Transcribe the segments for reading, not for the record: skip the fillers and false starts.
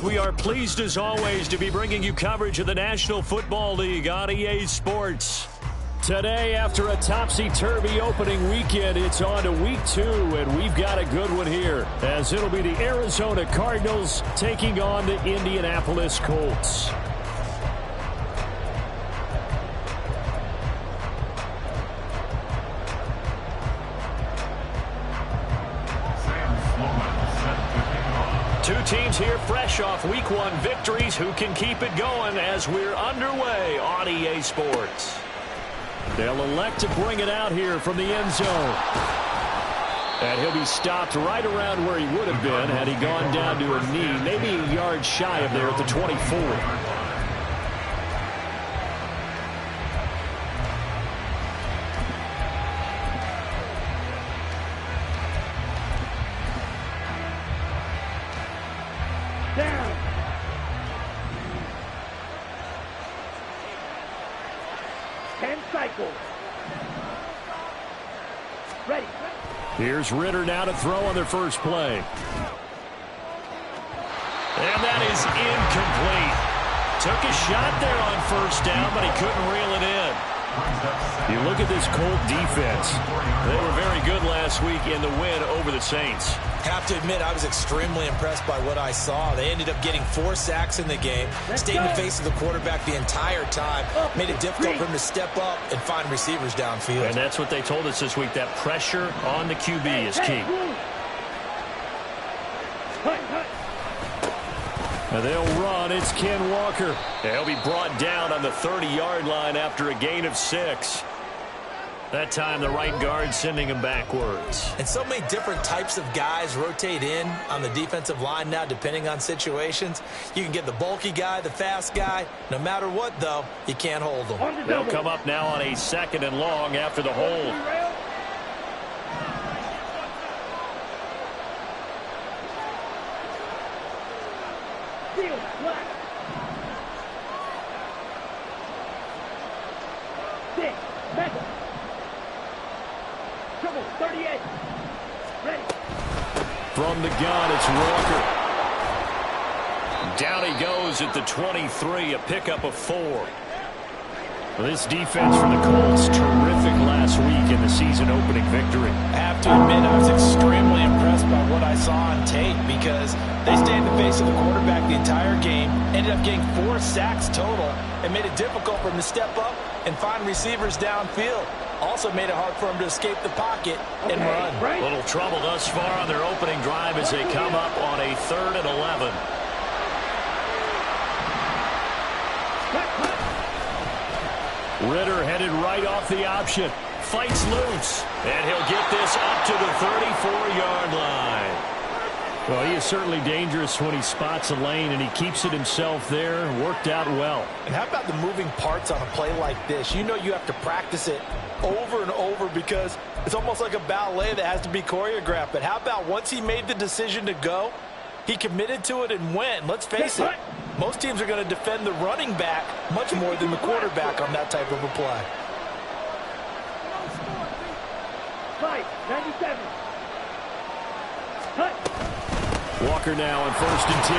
We are pleased as always to be bringing you coverage of the National Football League on EA Sports. Today, after a topsy-turvy opening weekend, it's on to week 2, and we've got a good one here, as it'll be the Arizona Cardinals taking on the Indianapolis Colts. Two teams here fresh off Week 1 victories. Who can keep it going as we're underway on EA Sports? They'll elect to bring it out here from the end zone. And he'll be stopped right around where he would have been had he gone down to a knee, maybe a yard shy of there at the 24. Here's Ritter now to throw on their first play. And that is incomplete. Took a shot there on first down, but he couldn't reel it in. You look at this Colt defense. They were very good last week in the win over the Saints. Have to admit, I was extremely impressed by what I saw. They ended up getting 4 sacks in the game, stayed in the face of the quarterback the entire time, made it difficult for him to step up and find receivers downfield. And that's what they told us this week, that pressure on the QB is key. And they'll run. It's Ken Walker. He'll be brought down on the 30-yard line after a gain of 6. That time, the right guard sending him backwards. And so many different types of guys rotate in on the defensive line now, depending on situations. You can get the bulky guy, the fast guy. No matter what, though, you can't hold them. They'll come up now on a 2nd and long after the hold. From the gun, it's Walker. Down he goes at the 23, a pickup of 4. Well, this defense for the Colts, terrific last week in the season-opening victory. I have to admit, I was extremely impressed by what I saw on tape because they stayed in the face of the quarterback the entire game, ended up getting 4 sacks total, and made it difficult for him to step up and find receivers downfield. Also made it hard for him to escape the pocket and run. Little trouble thus far on their opening drive as they come up on a 3rd and 11. Ritter headed right off the option. Fights loose. And he'll get this up to the 34-yard line. Well, he is certainly dangerous when he spots a lane, and he keeps it himself there. Worked out well. And how about the moving parts on a play like this? You know you have to practice it over and over because it's almost like a ballet that has to be choreographed. But how about once he made the decision to go, he committed to it and went. Let's face it, most teams are going to defend the running back much more than the quarterback on that type of a play. 97. Walker now on 1st and 10.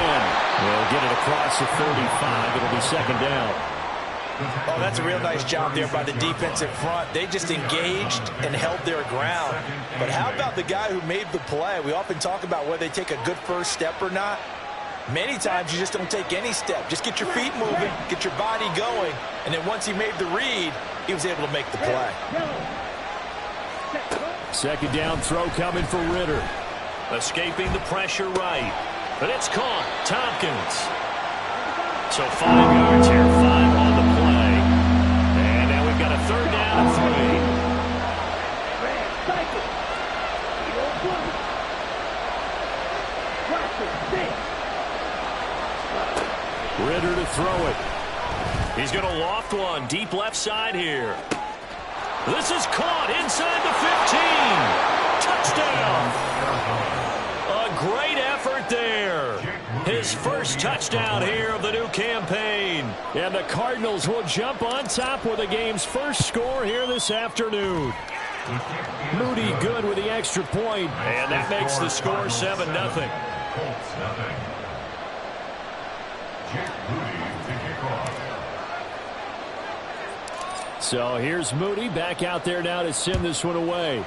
They'll get it across the 35. It'll be 2nd down. Oh, that's a real nice job there by the defensive front. They just engaged and held their ground. But how about the guy who made the play? We often talk about whether they take a good first step or not. Many times you just don't take any step. Just get your feet moving, get your body going, and then once he made the read, he was able to make the play. 2nd down throw coming for Ritter. Escaping the pressure right. But it's caught. Tompkins. So 5 yards here, 5 on the play. And now we've got a 3rd down and 3. Ritter to throw it. He's going to loft one deep left side here. This is caught inside the 15. Touchdown. A great effort there. His first touchdown here of the new campaign. And the Cardinals will jump on top with the game's first score here this afternoon. Moody good with the extra point, and that makes the score 7-0. So here's Moody back out there now to send this one away.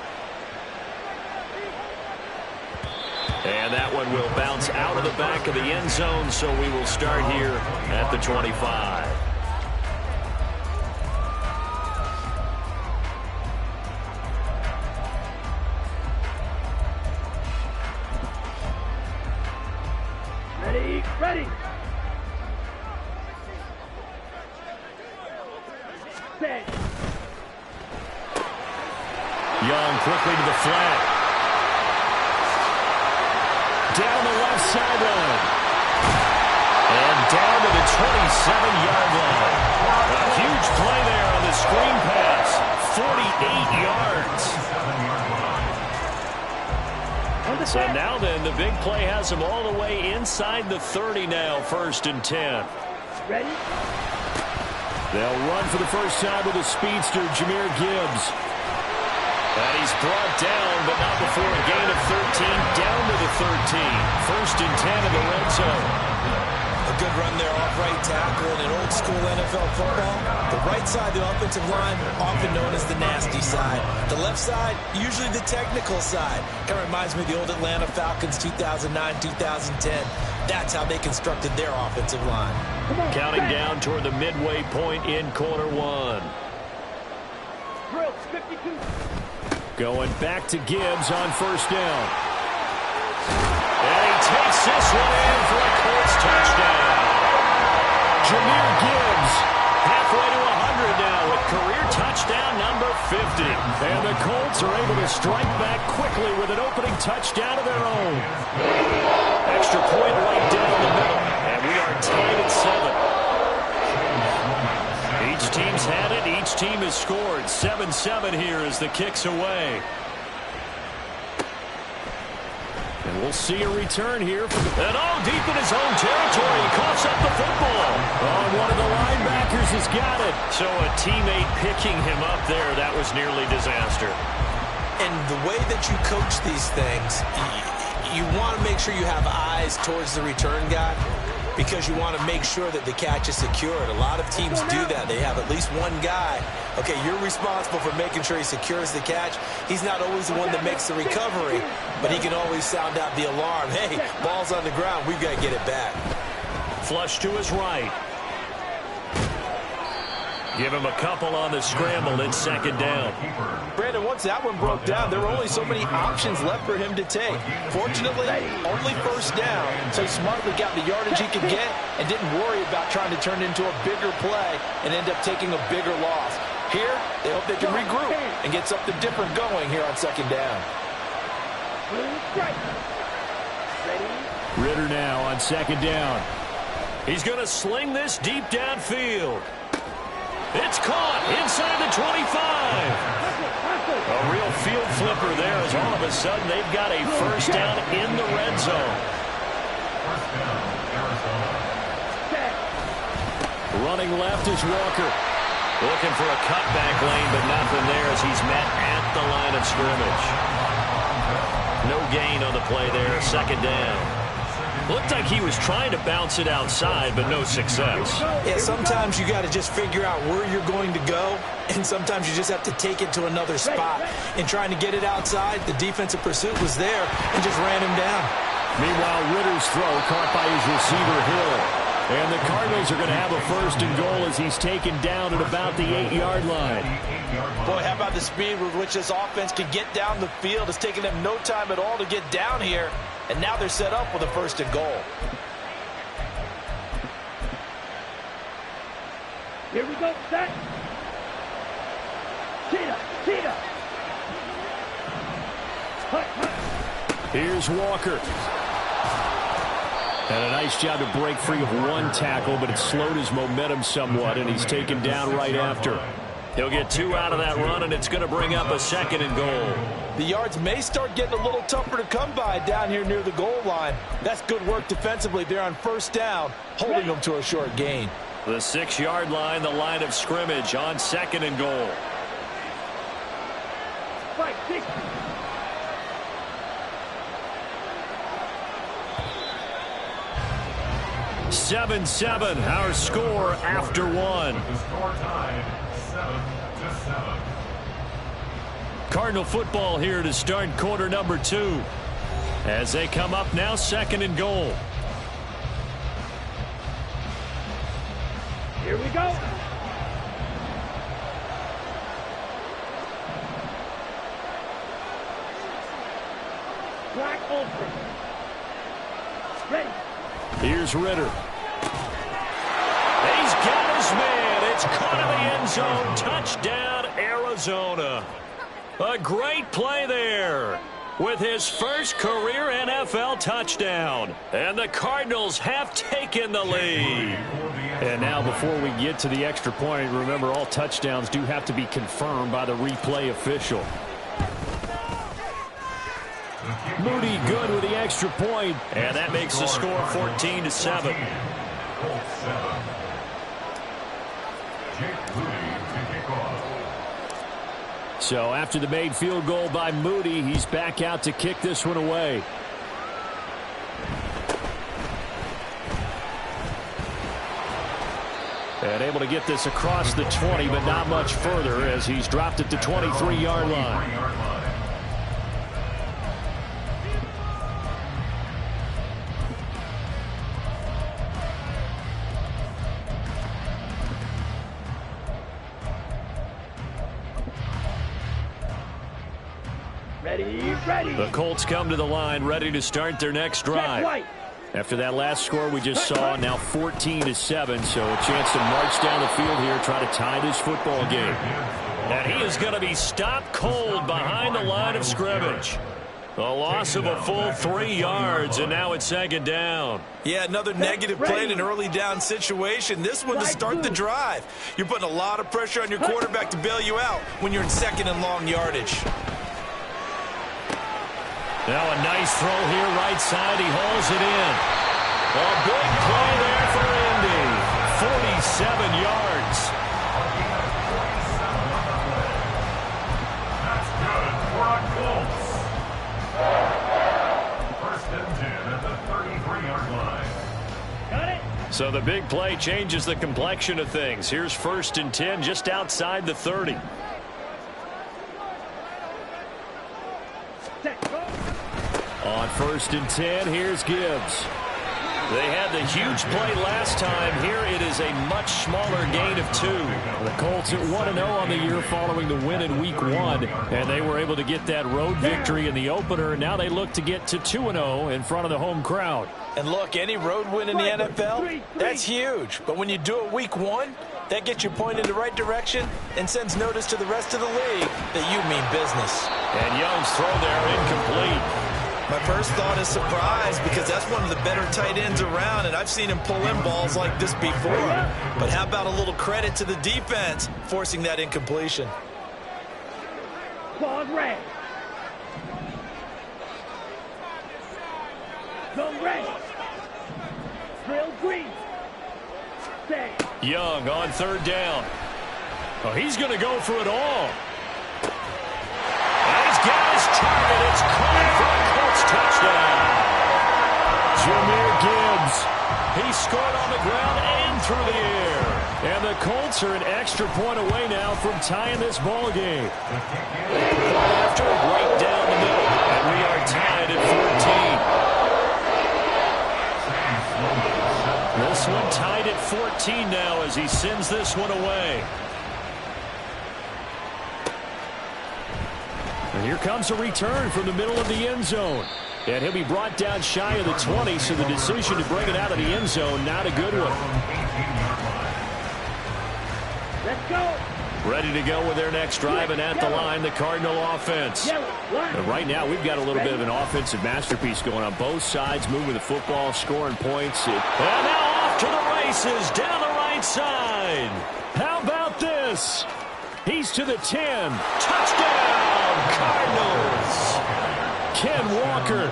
And that one will bounce out of the back of the end zone, so we will start here at the 25. Ready. Set. Young quickly to the flat. Down the left sideline. And down to the 27-yard line. A huge play there on the screen pass. 48 yards. So now then, the big play has him all the way inside the 30 now, 1st and 10. Ready? They'll run for the first time with a speedster, Jahmyr Gibbs. And he's brought down, but not before a gain of 13, down to the 13. 1st and 10 in the red zone. A good run there off right tackle in an old school NFL football. The right side of the offensive line, often known as the nasty side. The left side, usually the technical side. Kind of reminds me of the old Atlanta Falcons 2009-2010. That's how they constructed their offensive line. Counting down toward the midway point in quarter one. Drill 52. Going back to Gibbs on 1st down. And he takes this one in for a Colts touchdown. Jahmyr Gibbs halfway to 100 now with career touchdown number 50. And the Colts are able to strike back quickly with an opening touchdown of their own. Extra point right down the middle. And we are tied at 7. Each team's had it. Each team has scored. 7-7 here as the kick's away. And we'll see a return here. And all deep in his own territory. He coughs up the football. Oh, one of the linebackers has got it. So a teammate picking him up there, that was nearly disaster. And the way that you coach these things, you want to make sure you have eyes towards the return guy, because you want to make sure that the catch is secured. A lot of teams do that. They have at least one guy. Okay, you're responsible for making sure he secures the catch. He's not always the one that makes the recovery, but he can always sound out the alarm. Hey, ball's on the ground. We've got to get it back. Flush to his right. Give him a couple on the scramble in 2nd down. Brandon, once that one broke down, there were only so many options left for him to take. Fortunately, only 1st down, so he smartly got the yardage he could get and didn't worry about trying to turn it into a bigger play and end up taking a bigger loss. Here, they hope they can regroup and get something different going here on 2nd down. Ritter now on 2nd down. He's going to sling this deep downfield. It's caught inside the 25. A real field flipper there as all of a sudden they've got a 1st down in the red zone. Running left is Walker. Looking for a cutback lane, but nothing there as he's met at the line of scrimmage. No gain on the play there, 2nd down. Looked like he was trying to bounce it outside, but no success. Yeah, sometimes you got to just figure out where you're going to go, and sometimes you just have to take it to another spot. In trying to get it outside, the defensive pursuit was there and just ran him down. Meanwhile, Ritter's throw caught by his receiver, Hill. And the Cardinals are going to have a 1st and goal as he's taken down at about the 8-yard line. Boy, how about the speed with which this offense can get down the field? It's taken them no time at all to get down here. And now they're set up with a 1st and goal. Here we go, set. Cheetah. Here's Walker. And a nice job to break free of one tackle, but it slowed his momentum somewhat, and he's taken down right after. He'll get 2 out of that run, and it's going to bring up a 2nd and goal. The yards may start getting a little tougher to come by down here near the goal line. That's good work defensively there on 1st down, holding them to a short gain. The 6-yard line, the line of scrimmage on 2nd and goal. Fight, 6. 7-7, our score after one. Cardinal football here to start quarter number 2. As they come up now, 2nd and goal. Here we go. Black open. Ready. Here's Ritter. He's got his man. It's caught in the end zone. Touchdown, Arizona. A great play there with his first career NFL touchdown. And the Cardinals have taken the lead. And now before we get to the extra point, remember all touchdowns do have to be confirmed by the replay official. Moody good with the extra point, and that makes the score 14-7. So after the made field goal by Moody, he's back out to kick this one away. And able to get this across the 20, but not much further as he's dropped at the 23-yard line. Ready. The Colts come to the line, ready to start their next drive. After that last score we just saw, now 14-7, so a chance to march down the field here, try to tie this football game. And he is going to be stopped cold behind the line of scrimmage. A loss of a full 3 yards, and now it's 2nd down. Yeah, another negative play in an early down situation. This one to start the drive. You're putting a lot of pressure on your quarterback to bail you out when you're in 2nd and long yardage. Now a nice throw here, right side. He hauls it in. A big play there for Indy. 47 yards. That's good for our Colts. 1st and 10 at the 33-yard line. Got it. So the big play changes the complexion of things. Here's 1st and 10 just outside the 30. On 1st and 10, here's Gibbs. They had the huge play last time. Here it is a much smaller gain of 2. The Colts at 1-0 on the year following the win in Week 1. And they were able to get that road victory in the opener. And now they look to get to 2-0 in front of the home crowd. And look, any road win in the NFL, that's huge. But when you do it Week 1, that gets you pointed in the right direction and sends notice to the rest of the league that you mean business. And Young's throw there incomplete. My first thought is surprise because that's one of the better tight ends around, and I've seen him pull in balls like this before. But how about a little credit to the defense forcing that incompletion? Claude red. Zone red. Drill green. Stay. Young on 3rd down. Oh, he's going to go for it all. And he's got his target. It's caught for a Colts touchdown. Jahmyr Gibbs. He scored on the ground and through the air. And the Colts are an extra point away now from tying this ball game. After a break down the middle, and we are tied at 14. This one tied at 14 now as he sends this one away. And here comes a return from the middle of the end zone. And he'll be brought down shy of the 20, so the decision to bring it out of the end zone, not a good one. Let's go. Ready to go with their next drive, and at the line, the Cardinal offense. And right now, we've got a little bit of an offensive masterpiece going on. Both sides moving the football, scoring points. And now off to the races, down the right side. How about this? He's to the 10. Touchdown, Cardinals. Ken Walker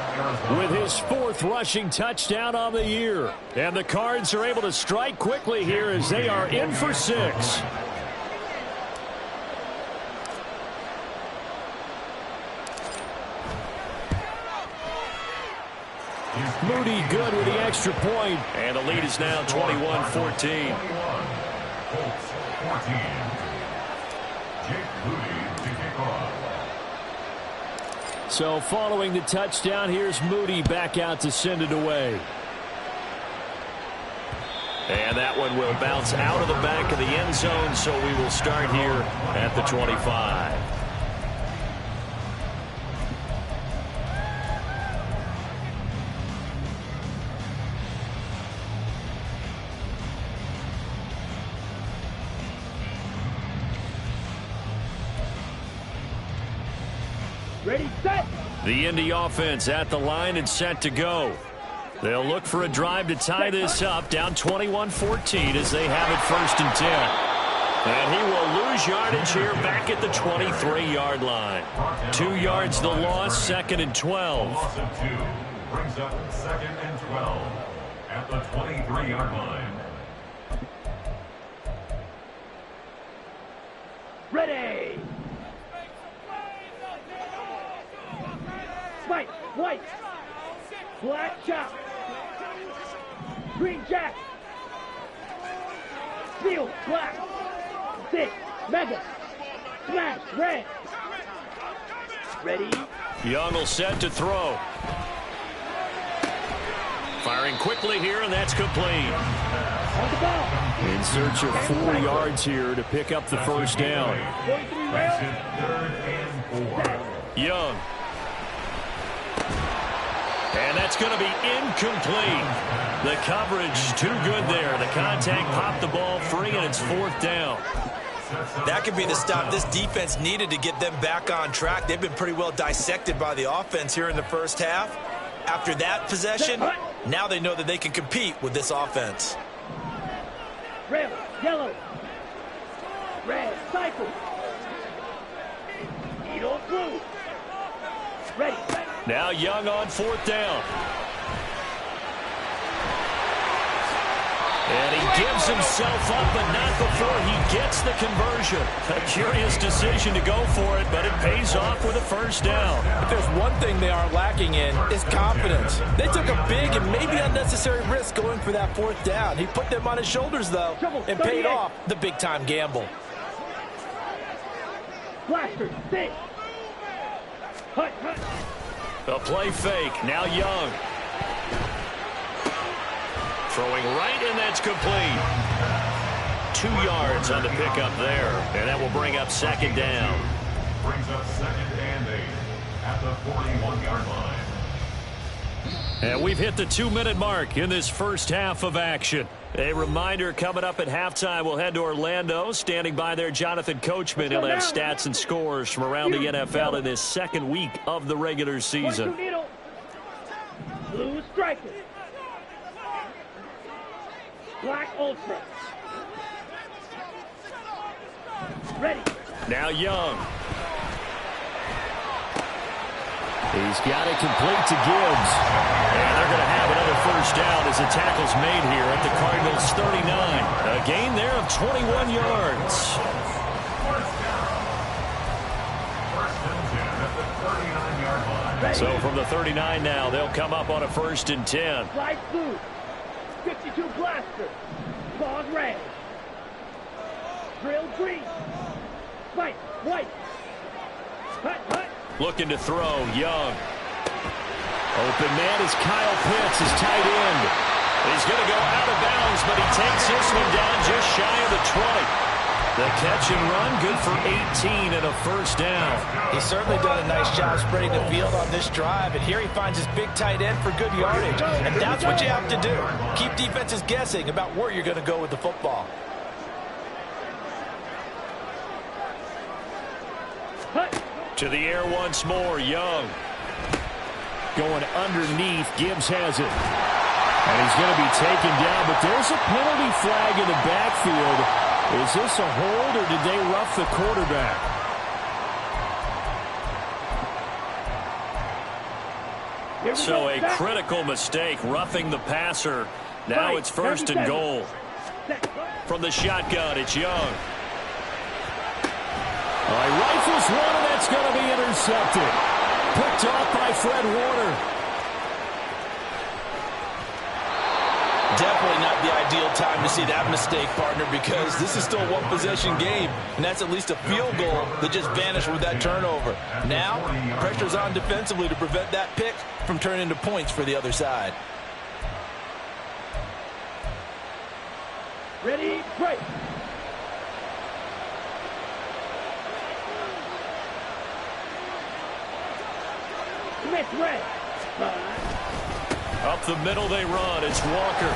with his 4th rushing touchdown on the year. And the Cards are able to strike quickly here as they are in for 6. Moody good with the extra point. And the lead is now 21-14. 21. Colts 14. Jake Moody to kick off. So following the touchdown, here's Moody back out to send it away. And that one will bounce out of the back of the end zone, so we will start here at the 25. Ready, set. The Indy offense at the line and set to go. They'll look for a drive to tie this up, down 21-14 as they have it 1st and 10. And he will lose yardage here back at the 23-yard line. 2 yards the loss, 2nd and 12. Loss of 2 brings up 2nd and 12 at the 23-yard line. Ready. Spike, white. Black chop. Green jack. Steel, black. Thick, mega. Smash, red. Ready. Young will set to throw. Firing quickly here, and that's complete. On the ball. In search of 4 yards here to pick up the 1st down. 43 Makes rail. it 3rd and 4. Young. And that's going to be incomplete. The coverage too good there. The contact popped the ball free, and it's 4th down. That could be the stop this defense needed to get them back on track. They've been pretty well dissected by the offense here in the 1st half. After that possession, now they know that they can compete with this offense. Red, yellow. Red, cycle. Needle, blue. Ready, set. Now Young on 4th down. And he gives himself up, but not before he gets the conversion. A curious decision to go for it, but it pays off with a 1st down. If there's one thing they are lacking in, is confidence. They took a big and maybe unnecessary risk going for that 4th down. He put them on his shoulders, though, and paid off the big-time gamble. Blaster, thick. Hut, hut. A play fake. Now Young. Throwing right, and that's complete. 2 yards on the pickup there. And that will bring up 2nd down. Brings up 2nd and 8 at the 41-yard line. And we've hit the 2-minute mark in this 1st half of action. A reminder, coming up at halftime, we'll head to Orlando. Standing by there, Jonathan Coachman. He'll have stats and scores from around the NFL in this 2nd week of the regular season. Blue striker. Black ultra. Ready. Now Young. He's got it complete to Gibbs. And they're going to have another 1st down as the tackle's made here at the Cardinals' 39. A gain there of 21 yards. 1st and 10 at the 39-yard line. Ready. So from the 39 now, they'll come up on a 1st and 10. Light blue. 52 blaster. Claws red. Drill green. Spike white. Hut, hut. Looking to throw, Young. Open man is Kyle Pitts, his tight end. He's going to go out of bounds, but he takes this one down just shy of the 20. The catch and run, good for 18 and a 1st down. He's certainly done a nice job spreading the field on this drive, and here he finds his big tight end for good yardage. And that's what you have to do. Keep defenses guessing about where you're going to go with the football. Hut. To the air once more, Young. Going underneath, Gibbs has it. And he's going to be taken down, but there's a penalty flag in the backfield. Is this a hold, or did they rough the quarterback? So a critical mistake, roughing the passer. Now it's 1st and goal. From the shotgun, it's Young. He rifles one, and that's going to be intercepted. Picked off by Fred Warner. Definitely not the ideal time to see that mistake, partner, because this is still a one-possession game, and that's at least a field goal that just vanished with that turnover. Now, pressure's on defensively to prevent that pick from turning into points for the other side. Ready, break. Commit red. Up the middle they run. It's Walker.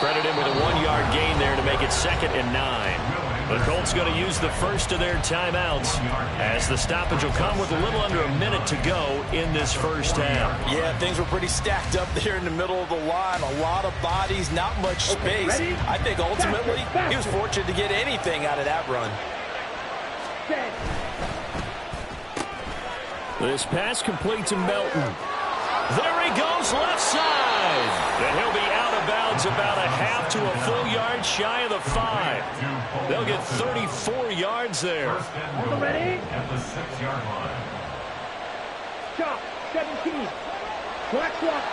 Credit him with a 1-yard gain there to make it 2nd and 9. The Colts going to use the first of their timeouts as the stoppage will come with a little under a minute to go in this first half. Yeah, things were pretty stacked up there in the middle of the line. A lot of bodies, not much space. I think ultimately he was fortunate to get anything out of that run. This pass complete to Melton. There he goes, left side. And he'll be out of bounds about a half to a full yard shy of the 5. They'll get 34 yards there. Ready? At the 6-yard line. Chop, 17. Black clock.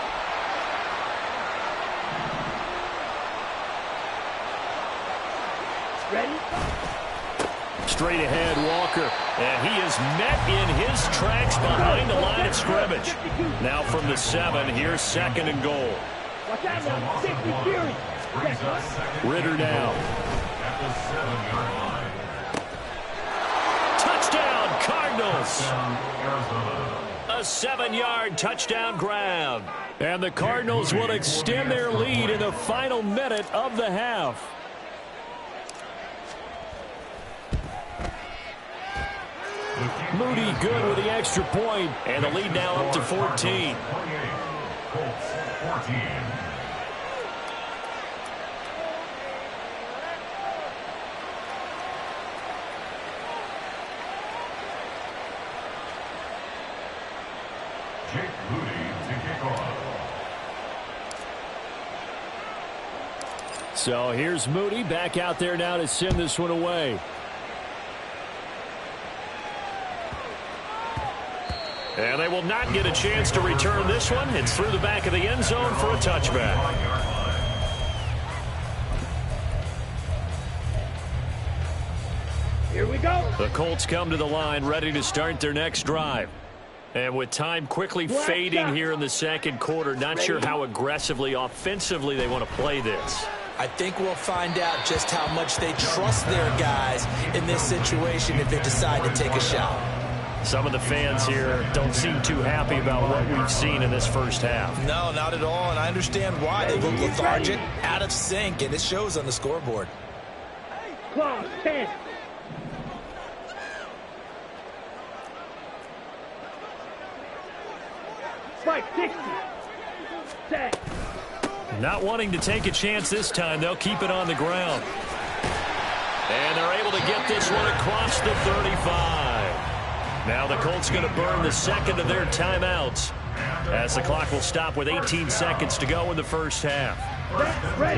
Ready? Straight ahead, Walker. And he is met in his tracks behind the line of scrimmage. Now from the 7, here's 2nd and goal. Watch out now. 60 Fury. Ritter now. At the 7-yard line. Touchdown, Cardinals. Arizona. A 7-yard touchdown grab. And the Cardinals will extend their lead in the final minute of the half. Moody good with the extra point, and the lead now up to 14. 28. Colts 14. Jake Moody to kick off. So here's Moody back out there now to send this one away. And they will not get a chance to return this one. It's through the back of the end zone for a touchback. Here we go. The Colts come to the line ready to start their next drive. And with time quickly fading here in the second quarter, not sure how aggressively, offensively they want to play this. I think we'll find out just how much they trust their guys in this situation if they decide to take a shot. Some of the fans here don't seem too happy about what we've seen in this first half. No, not at all, and I understand why. They look lethargic, out of sync, and it shows on the scoreboard. Clock, 10. Spike, 60. Set. Not wanting to take a chance this time, they'll keep it on the ground. And they're able to get this one across the 35. Now the Colts going to burn the second of their timeouts as the clock will stop with 18 seconds to go in the first half.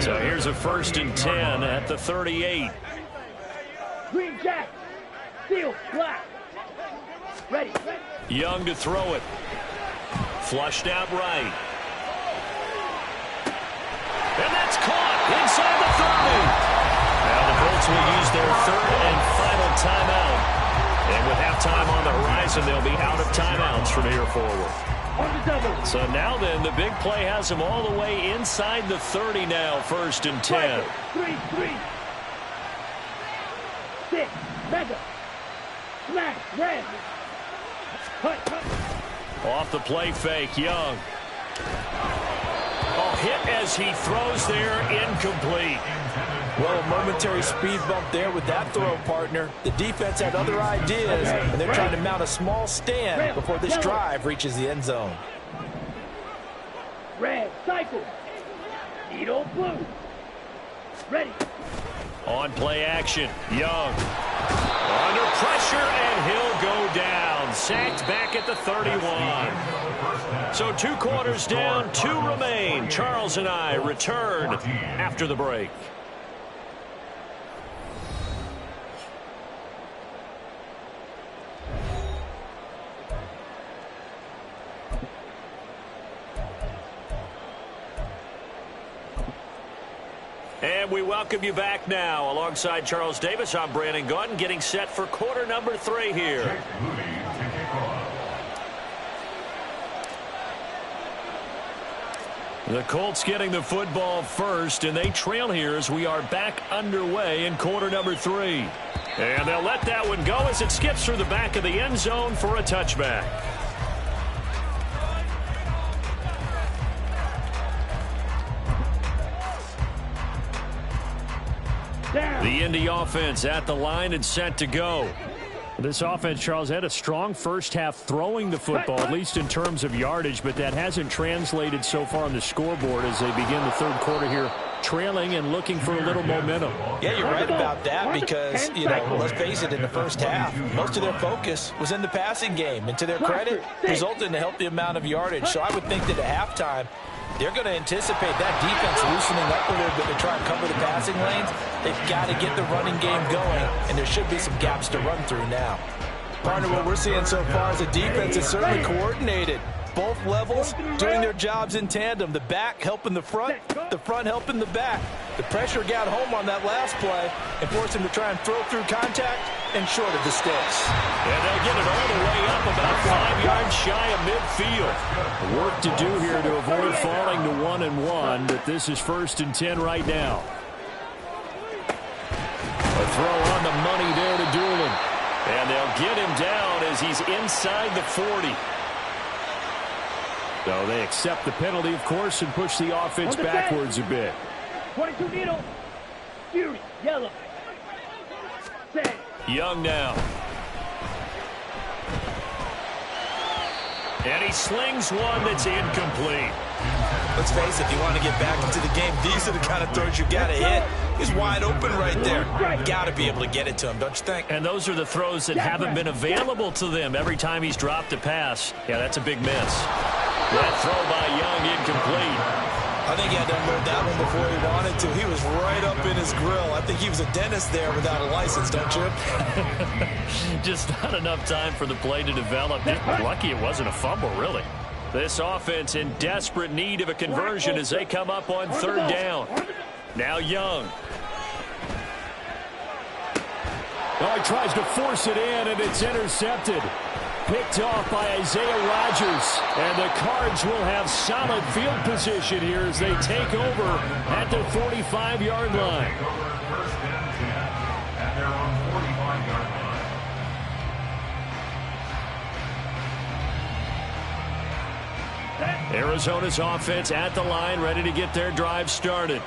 So here's a 1st and 10 at the 38. Green Jack. Steel, black. Ready. Young to throw it. Flushed out right. And that's caught inside the 30. Now the Colts will use their 3rd and final timeout. And with halftime on the horizon, they'll be out of timeouts from here forward. On the double. So now then, the big play has them all the way inside the 30 now, 1st and 10. 3-3. 6. Mega. Smash. Red. Cut. Off the play fake, Young. Oh, hit as he throws there, incomplete. Well, a momentary speed bump there with that throw, partner. The defense had other ideas, and they're trying to mount a small stand before this drive reaches the end zone. Red. Cycle. Needle blue. Ready. On play action, Young. Under pressure, and he'll go down. Sacked back at the 31. So 2 quarters down, 2 remain. Charles and I return after the break. And we welcome you back now. Alongside Charles Davis, I'm Brandon Gaudin, getting set for quarter number 3 here. The Colts getting the football first, and they trail here as we are back underway in quarter number 3. And they'll let that one go as it skips through the back of the end zone for a touchback. The Indy offense at the line and set to go. This offense, Charles, had a strong first half throwing the football, at least in terms of yardage, but that hasn't translated so far on the scoreboard as they begin the third quarter here, trailing and looking for a little momentum. Yeah, you're right about that because, let's face it, in the first half, most of their focus was in the passing game. And to their credit, resulted in a healthy amount of yardage. So I would think that at halftime, they're going to anticipate that defense loosening up a little bit to try and cover the passing lanes. They've got to get the running game going, and there should be some gaps to run through now. Partner, what we're seeing so far is a defense is certainly coordinated. Both levels doing their jobs in tandem. The back helping the front helping the back. The pressure got home on that last play and forced him to try and throw through contact and short of the sticks. And they'll get it all the way up about 5 yards shy of midfield. Work to do here to avoid falling to 1-1, but this is 1st and 10 right now. A throw on the money there to Doolin. And they'll get him down as he's inside the 40. So they accept the penalty, of course, and push the offense backwards a bit. 22 needle. Fury, yellow. Say. Young now. And he slings one that's incomplete. Let's face it, if you want to get back into the game, these are the kind of throws you got to hit. He's wide open right there. Got to be able to get it to him, don't you think? And those are the throws that haven't been available to them every time he's dropped a pass. Yeah, that's a big miss. That throw by Young incomplete. I think he had to unload that one before he wanted to. He was right up in his grill. I think he was a dentist there without a license, don't you? Just not enough time for the play to develop. Lucky it wasn't a fumble, really. This offense in desperate need of a conversion as they come up on 3rd down. Now Young. Oh, he tries to force it in, and it's intercepted. Picked off by Isaiah Rodgers. And the Cards will have solid field position here as they take over at the 45-yard line. Arizona's offense at the line, ready to get their drive started.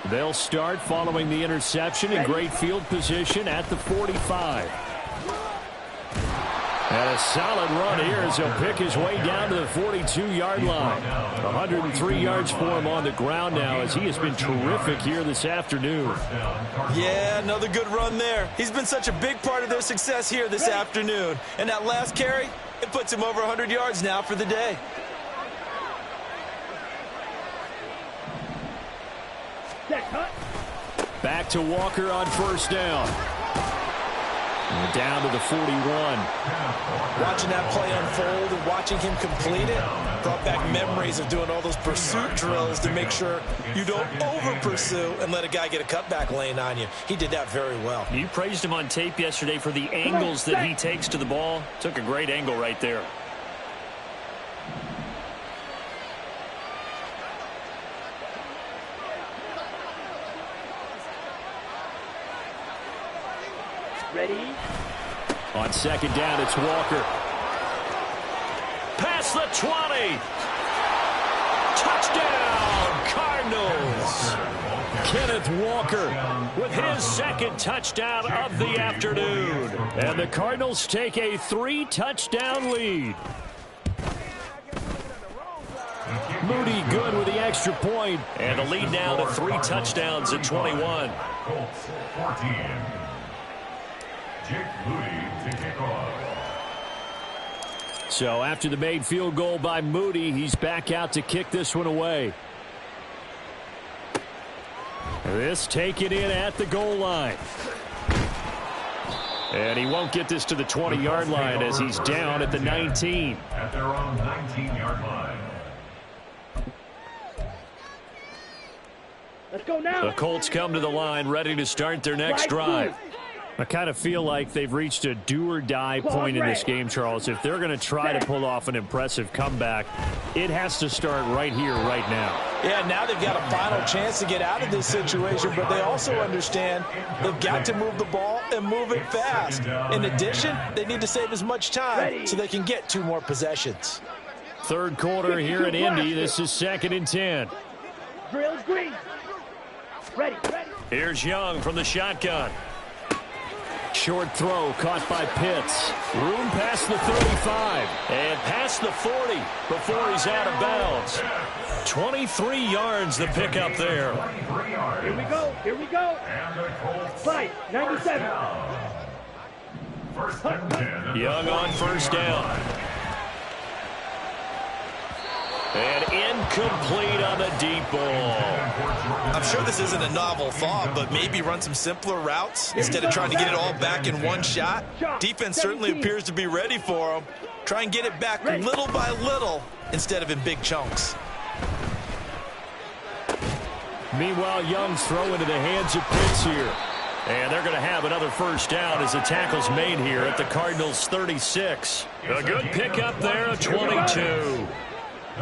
They'll start following the interception in great field position at the 45. And a solid run here as he'll pick his way down to the 42-yard line. 103 yards for him on the ground now as he has been terrific here this afternoon. Yeah, another good run there. He's been such a big part of their success here this afternoon. And that last carry, it puts him over 100 yards now for the day. Back to Walker on 1st down. And down to the 41. Watching that play unfold and watching him complete it brought back memories of doing all those pursuit drills to make sure you don't over-pursue and let a guy get a cutback lane on you. He did that very well. You praised him on tape yesterday for the angles that he takes to the ball. Took a great angle right there. Ready? On 2nd down, it's Walker. Past the 20. Touchdown, Cardinals. Kenneth Walker With his 2nd touchdown of the afternoon. And the Cardinals take a 3-touchdown lead. Moody good with the extra point. And the lead now to 3 touchdowns at 21. Colts 14. Jake Moody to kick off. So after the made field goal by Moody, he's back out to kick this one away. This taken in at the goal line. And he won't get this to the 20-yard line as he's down at the 19. At their own 19-yard line. go now. The Colts come to the line ready to start their next drive. I kind of feel like they've reached a do-or-die point in this game, Charles. If they're going to try to pull off an impressive comeback, it has to start right here, right now. Yeah, now they've got a final chance to get out of this situation, but they also understand they've got to move the ball and move it fast. In addition, they need to save as much time so they can get 2 more possessions. Third quarter here in Indy. This is 2nd and 10. Drills green. Ready. Here's Young from the shotgun. Short throw caught by Pitts. Room past the 35. And past the 40 before he's out of bounds. 23 yards the pickup there. Here we go. Fight, 97. Young on first down. And incomplete on the deep ball. I'm sure this isn't a novel thought, but maybe run some simpler routes instead of trying to get it all back in one shot. Defense certainly appears to be ready for them. Try and get it back little by little instead of in big chunks. Meanwhile, Young's throw into the hands of Pitts here. And they're going to have another first down as the tackle's made here at the Cardinals' 36. A good pickup there, 22.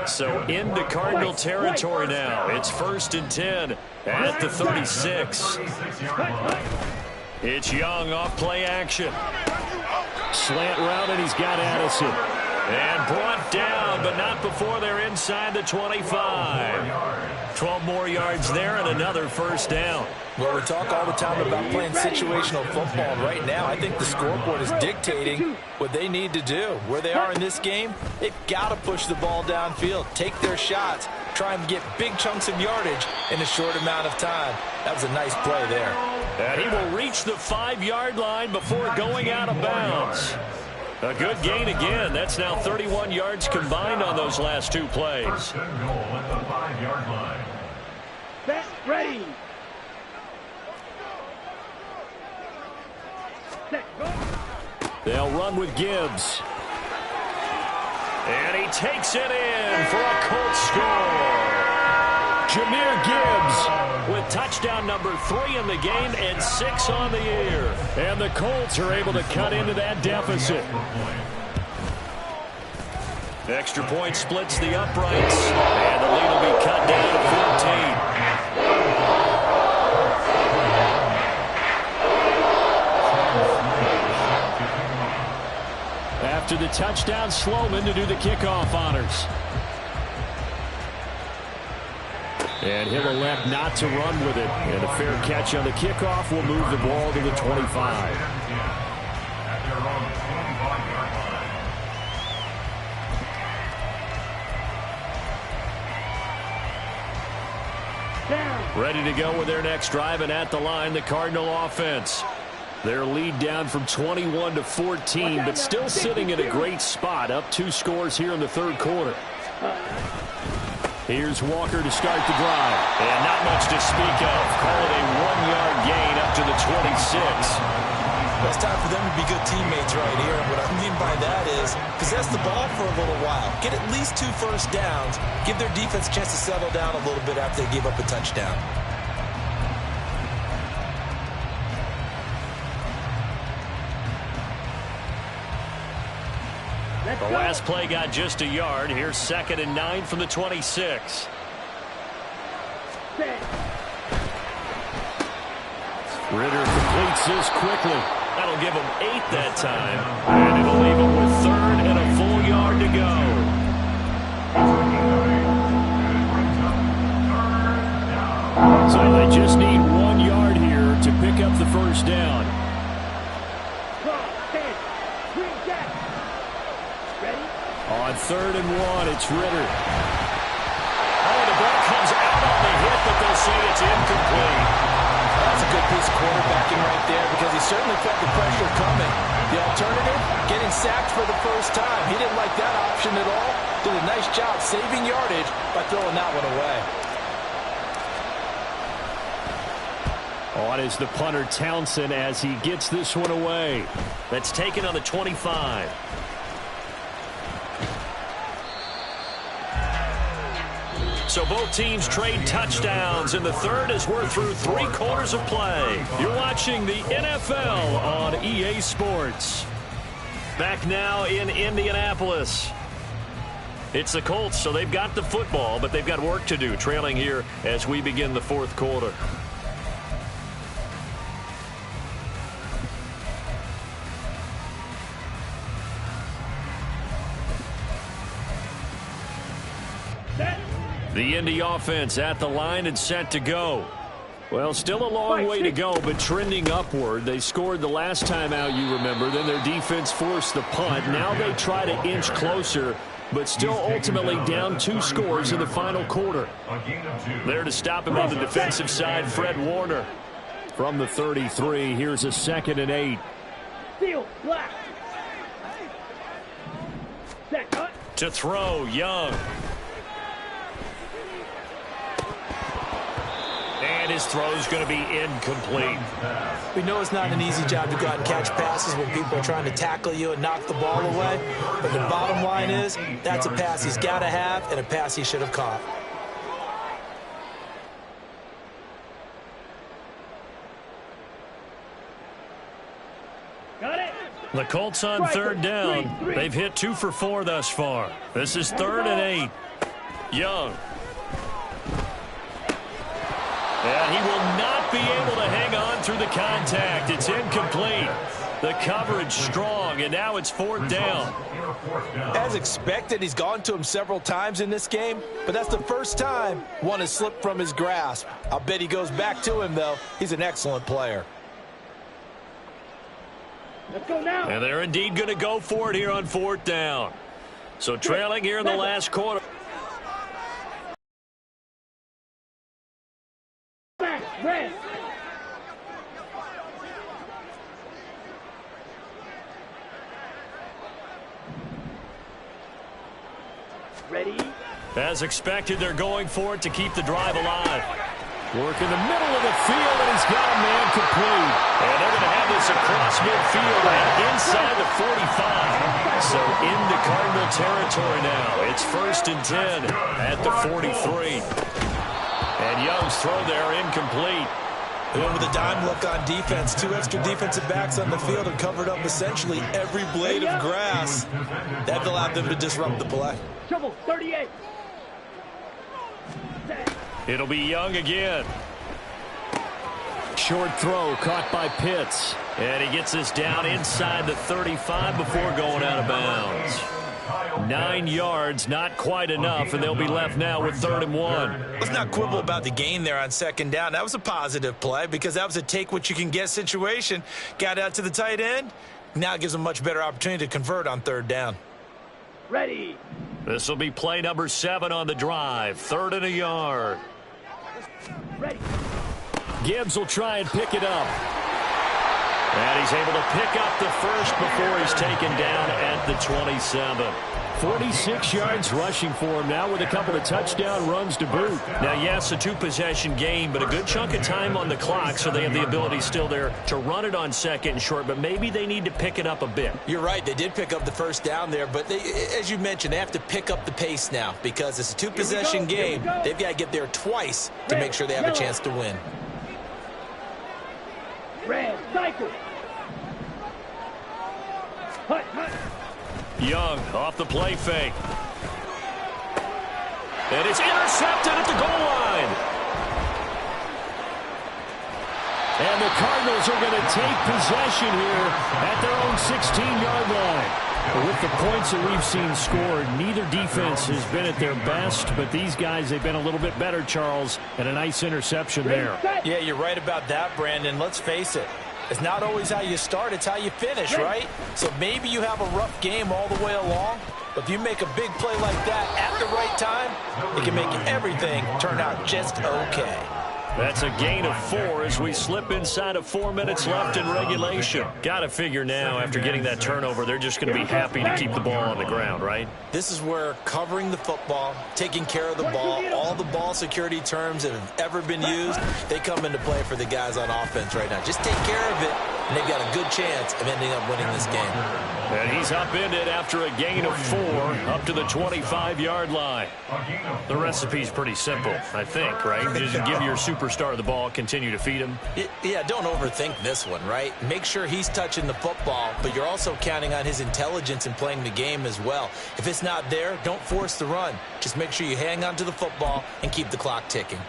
So into Cardinal territory now. It's 1st and 10 at the 36. It's Young off play action. Slant route, and he's got Addison. And brought down, but not before they're inside the 25. 12 more yards there and another first down. Well, we talk all the time about playing situational football, and right now I think the scoreboard is dictating what they need to do. Where they are in this game, they've got to push the ball downfield, take their shots, try and get big chunks of yardage in a short amount of time. That was a nice play there. And he will reach the 5-yard line before going out of bounds. A good gain again. That's now 31 yards combined on those last 2 plays. First and goal at the 5-yard line. Set, ready. Set, go. They'll run with Gibbs. And he takes it in for a Colts score. Jahmyr Gibbs with touchdown number 3 in the game and 6 on the year. And the Colts are able to cut into that deficit. Extra point splits the uprights. And the lead will be cut down to 14. After the touchdown, Sloman to do the kickoff honors. And he'll elect not to run with it. And a fair catch on the kickoff will move the ball to the 25. Ready to go with their next drive, and at the line, the Cardinal offense. Their lead down from 21 to 14, but still sitting in a great spot, up 2 scores here in the third quarter. Here's Walker to start the drive. And not much to speak of. Call it a 1-yard gain up to the 26. Well, it's time for them to be good teammates right here. And what I mean by that is possess the ball for a little while. Get at least 2 first downs. Give their defense a chance to settle down a little bit after they give up a touchdown. The last play got just a yard. Here's 2nd and 9 from the 26. Ritter completes this quickly. That'll give him 8 that time. And it'll leave him with 3rd and a full yard to go. So they just need 1 yard here to pick up the first down. On 3rd and 1, it's Ritter. Oh, the ball comes out on the hit, but they'll say it's incomplete. That's a good piece of quarterbacking right there because he certainly felt the pressure coming. The alternative, getting sacked for the first time. He didn't like that option at all. Did a nice job saving yardage by throwing that one away. On is the punter Townsend as he gets this one away. That's taken on the 25. So both teams trade touchdowns, and the third as we're through 3 quarters of play. You're watching the NFL on EA Sports. Back now in Indianapolis. It's the Colts, so they've got the football, but they've got work to do, trailing here as we begin the 4th quarter. The Indy offense at the line and set to go. Well, still a long way to go, but trending upward. They scored the last time out, you remember. Then their defense forced the punt. Now they try to inch closer, but still ultimately down 2 scores in the final quarter. There to stop him on the defensive side, Fred Warner. From the 33, here's a 2nd and 8. Field, black. To throw, Young. And his throw's going to be incomplete. We know it's not an easy job to go out and catch passes when people are trying to tackle you and knock the ball away. But the bottom line is, that's a pass he's got to have and a pass he should have caught. Got it. The Colts on 3rd down. They've hit 2 for 4 thus far. This is 3rd and 8. Young. And he will not be able to hang on through the contact. It's incomplete. The coverage strong, and now it's 4th down. As expected, he's gone to him several times in this game, but that's the first time one has slipped from his grasp. I'll bet he goes back to him, though. He's an excellent player. Let's go now. And they're indeed going to go for it here on 4th down. So trailing here in the last quarter. Red. Ready? As expected, they're going for it to keep the drive alive. Work in the middle of the field, and he's got a man complete. And they're going to have this across midfield and inside the 45. So into Cardinal territory now. It's 1st and 10 at the 43. And Young's throw there incomplete. And with a dime look on defense, 2 extra defensive backs on the field and covered up essentially every blade of grass. That allowed them to disrupt the play. Trouble, 38. It'll be Young again. Short throw caught by Pitts. And he gets this down inside the 35 before going out of bounds. 9 yards, not quite enough, and they'll be left now with 3rd and 1. Let's not quibble about the gain there on 2nd down. That was a positive play because that was a take-what-you-can-get situation. Got out to the tight end. Now it gives them a much better opportunity to convert on 3rd down. Ready. This will be play number 7 on the drive. 3rd and a yard. Ready. Gibbs will try and pick it up. And he's able to pick up the first before he's taken down at the 27. 46 yards rushing for him now with a couple of touchdown runs to boot. Now, yes, a 2-possession game, but a good chunk of time on the clock, so they have the ability still there to run it on 2nd and short, but maybe they need to pick it up a bit. You're right. They did pick up the 1st down there, but they, as you mentioned, they have to pick up the pace now because it's a 2-possession game. They've got to get there twice to make sure they have a chance to win. Red, cycle. Hut, hut. Young off the play fake. And it's intercepted at the goal line. And the Cardinals are going to take possession here at their own 16-yard line. With the points that we've seen scored, neither defense has been at their best, but these guys, they've been a little bit better, Charles, and a nice interception there. Yeah, you're right about that, Brandon. Let's face it. It's not always how you start, it's how you finish, right? So maybe you have a rough game all the way along, but if you make a big play like that at the right time, it can make everything turn out just okay. That's a gain of 4 as we slip inside of 4 minutes left in regulation. Got to figure now, after getting that turnover, they're just going to be happy to keep the ball on the ground, right? This is where covering the football, taking care of the ball, all the ball security terms that have ever been used, they come into play for the guys on offense right now. Just take care of it, and they've got a good chance of ending up winning this game. And he's upended after a gain of 4 up to the 25-yard line. The recipe's pretty simple, I think, right? Just give your superstar the ball, continue to feed him. Yeah, don't overthink this one, right? Make sure he's touching the football, but you're also counting on his intelligence in playing the game as well. If it's not there, don't force the run. Just make sure you hang on to the football and keep the clock ticking.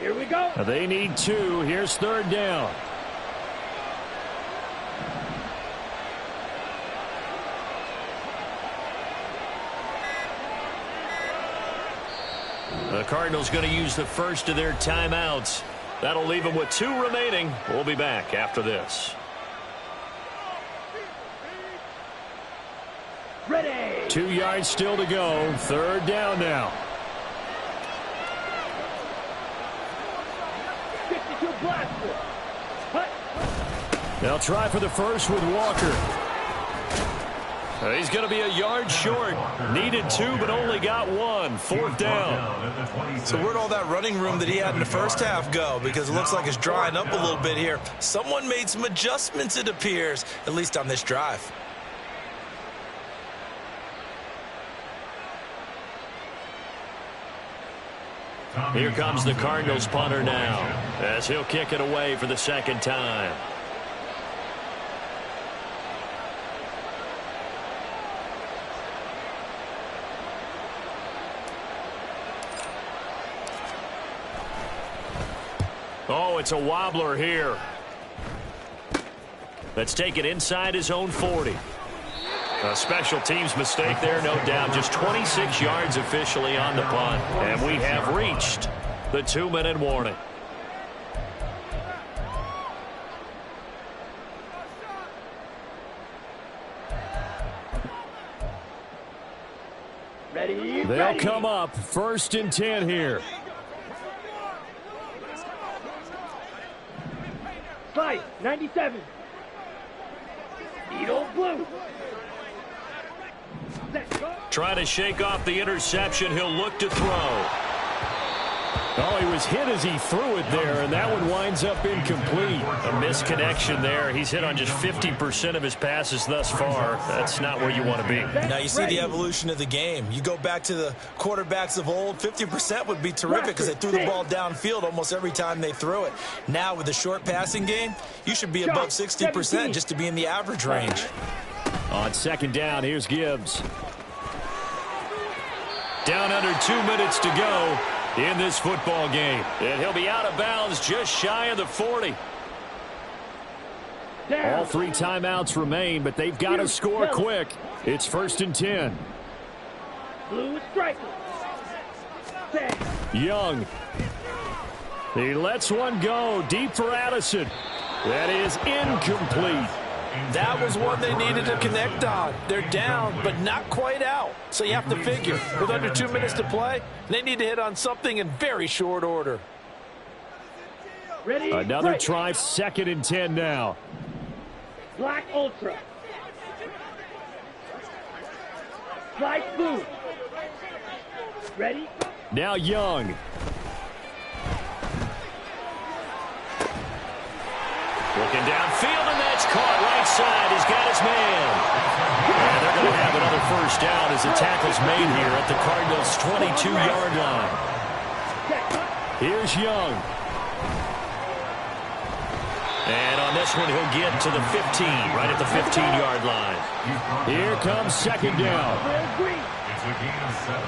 Here we go. They need 2. Here's 3rd down. The Cardinals going to use the first of their timeouts. That'll leave them with 2 remaining. We'll be back after this. Ready. 2 yards still to go. 3rd down now. 52 blaster. Hut. They'll try for the first with Walker. He's going to be a yard short. Needed 2, but only got 1. 4th down. So where'd all that running room that he had in the first half go? Because it looks like it's drying up a little bit here. Someone made some adjustments, it appears, at least on this drive. Here comes the Cardinals punter now, as he'll kick it away for the 2nd time. Oh, it's a wobbler here. Let's take it inside his own 40. A special teams mistake there, no doubt. Just 26 yards officially on the punt. And we have reached the 2-minute warning. Ready. They'll come up 1st and 10 here. 97. Needle blue. Trying to shake off the interception. He'll look to throw. Oh, he was hit as he threw it there, and that one winds up incomplete. A misconnection there. He's hit on just 50% of his passes thus far. That's not where you want to be. Now you see the evolution of the game. You go back to the quarterbacks of old, 50% would be terrific because they threw the ball downfield almost every time they threw it. Now with the short passing game, you should be above 60% just to be in the average range. On 2nd down, here's Gibbs. Down under 2 minutes to go in this football game. And he'll be out of bounds just shy of the 40. All 3 timeouts remain, but they've got to score quick. It's 1st and 10. Blue striker. Young. He lets one go deep for Addison. That is incomplete. That was one they needed to connect on. They're down, but not quite out. So you have to figure, with under 2 minutes to play, they need to hit on something in very short order. Ready. Another try, 2nd and 10 now. Black Ultra. Black blue. Ready. Now Young. Looking downfield, and that's caught right side. He's got his man. And they're going to have another 1st down as the tackle's made here at the Cardinals' 22-yard line. Here's Young. And on this one, he'll get to the 15, right at the 15-yard line. Here comes 2nd down. It's a gain of 7.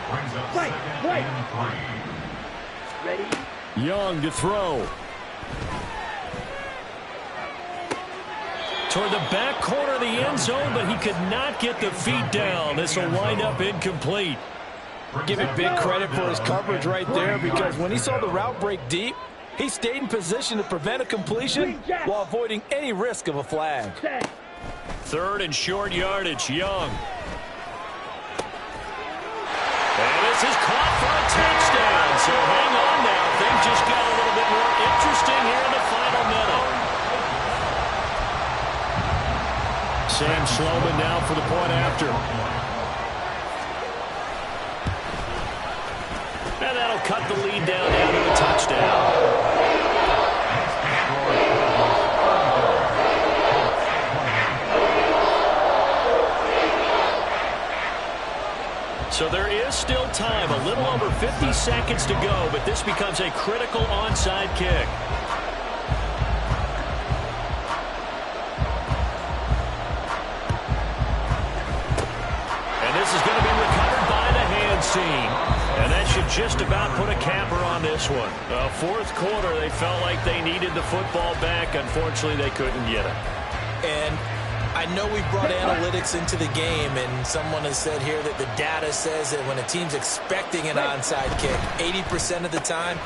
Brings up 2nd and 3. Ready. Young to throw. Toward the back corner of the end zone, but he could not get the feet down. This will wind up incomplete. Give it big credit for his coverage right there, because when he saw the route break deep, he stayed in position to prevent a completion while avoiding any risk of a flag. 3rd and short yardage, Young. And this is caught for a touchdown. So hang on now. Things just got a little bit more interesting here in the final minute. Sam Sloman now for the point after. And that'll cut the lead down to a touchdown. over 50 seconds to go, but this becomes a critical onside kick. And this is going to be recovered by the hands team. And that should just about put a capper on this one. Fourth quarter, they felt like they needed the football back. Unfortunately, they couldn't get it. And I know we brought analytics into the game, and someone has said here that the data says that when a team's expecting an onside kick, 80% of the time,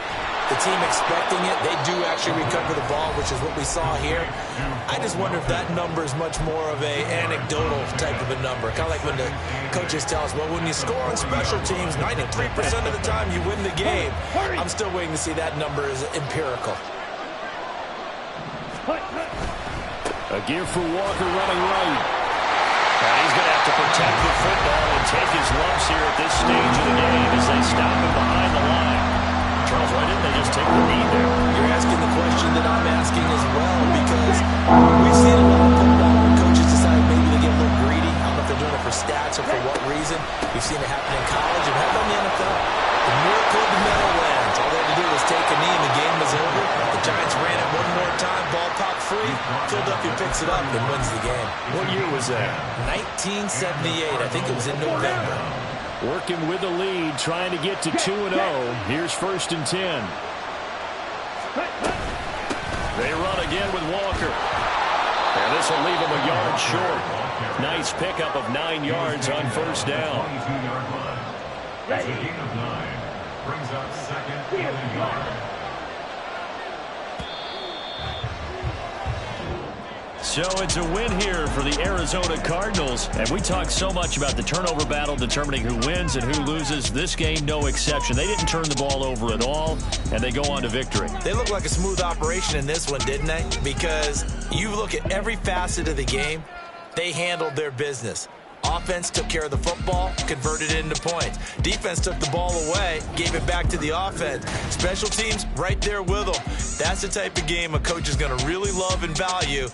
the team expecting it, they do actually recover the ball, which is what we saw here. I just wonder if that number is much more of a anecdotal type of a number. Kind of like when the coaches tell us, well, when you score on special teams, 93% of the time you win the game. I'm still waiting to see that number is empirical. A give for Walker running right. And he's going to have to protect the football and take his lumps here at this stage of the game as they stop him behind the line. Charles, why didn't they just take the knee there? You're asking the question that I'm asking as well, because we've seen a lot of football where coaches decide maybe they get a little greedy. I don't know if they're doing it for stats or for what reason. We've seen it happen in college and happen in the NFL. The miracle of the Meadowlands. All they had to do was take a knee and the game was over. The Giants ran it one more time, ball popped free. Philadelphia picks it up and wins the game. What year was that? 1978. I think it was in November. Working with the lead, trying to get to 2-0. Here's 1st and 10. They run again with Walker. And this will leave him a yard short. Nice pickup of 9 yards on 1st down. 22-yard line. It's a gain of 9. Brings up 2nd and a yard. So it's a win here for the Arizona Cardinals. And we talked so much about the turnover battle determining who wins and who loses. This game, no exception. They didn't turn the ball over at all, and they go on to victory. They look like a smooth operation in this one, didn't they? Because you look at every facet of the game, they handled their business. Offense took care of the football, converted it into points. Defense took the ball away, gave it back to the offense. Special teams, right there with them. That's the type of game a coach is going to really love and value.